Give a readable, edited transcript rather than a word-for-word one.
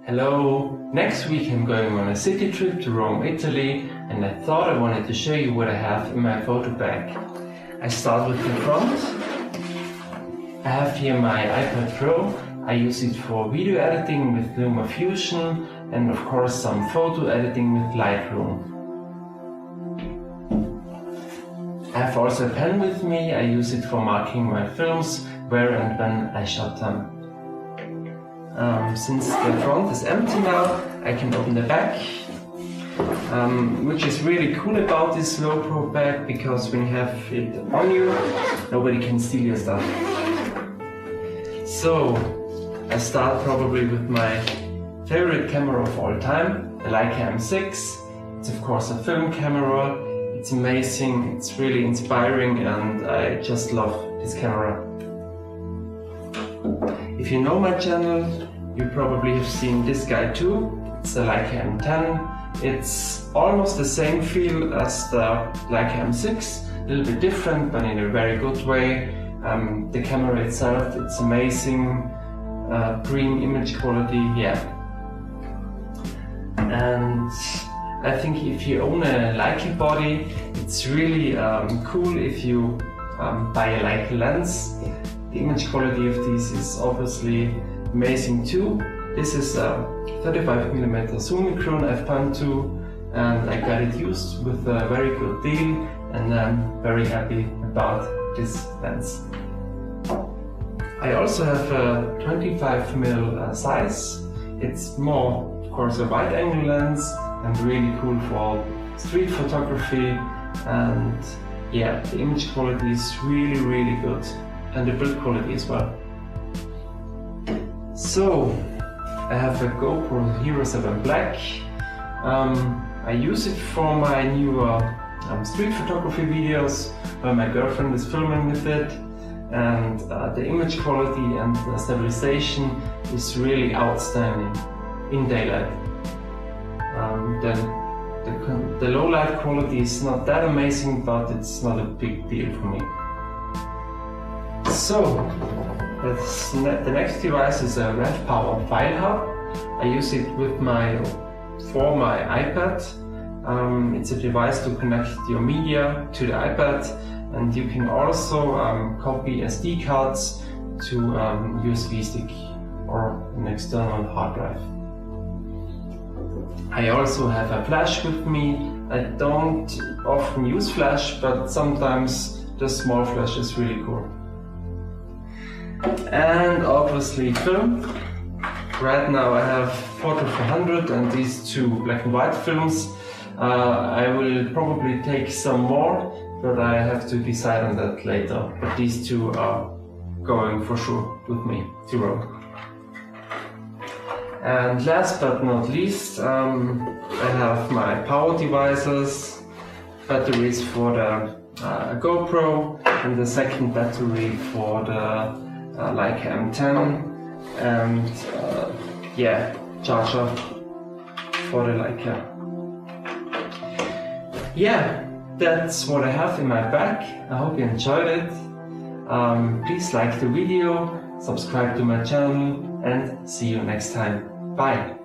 Hello! Next week I'm going on a city trip to Rome, Italy, and I thought I wanted to show you what I have in my photo bag. I start with the front. I have here my iPad Pro. I use it for video editing with LumaFusion and of course some photo editing with Lightroom. I have also a pen with me. I use it for marking my films, where and when I shot them. Since the front is empty now, I can open the back, which is really cool about this Gopro bag, because when you have it on you, nobody can steal your stuff. So, I start probably with my favorite camera of all time, the Leica M6. It's of course a film camera. It's amazing, it's really inspiring, and I just love this camera. If you know my channel, you probably have seen this guy too. It's a Leica M10. It's almost the same feel as the Leica M6, a little bit different, but in a very good way. The camera itself, it's amazing, green image quality, yeah. And I think if you own a Leica body, it's really cool if you buy a Leica lens. The image quality of this is obviously amazing too. This is a 35mm Summicron f1.2, and I got it used with a very good deal, and I'm very happy about this lens. I also have a 25mm Zeiss. It's more, of course, a wide angle lens and really cool for street photography, and yeah, the image quality is really good, and the build quality as well. So, I have a Gopro Hero 7 Black. I use it for my newer street photography videos where my girlfriend is filming with it, and the image quality and the stabilization is really outstanding in daylight. The low light quality is not that amazing, but it's not a big deal for me. So, the next device is a Ravpower Filehub. I use it for my iPad. It's a device to connect your media to the iPad, and you can also copy SD cards to USB stick or an external hard drive. I also have a flash with me. I don't often use flash, but sometimes the small flash is really cool. And obviously film. Right now I have Photo 400 and these two black and white films. I will probably take some more, but I have to decide on that later. But these two are going for sure with me to Rome. And last but not least, I have my power devices, batteries for the Gopro, and the second battery for the Leica M10, and yeah, charger for the Leica. Yeah, that's what I have in my bag. I hope you enjoyed it. Please like the video, subscribe to my channel, and see you next time. Bye!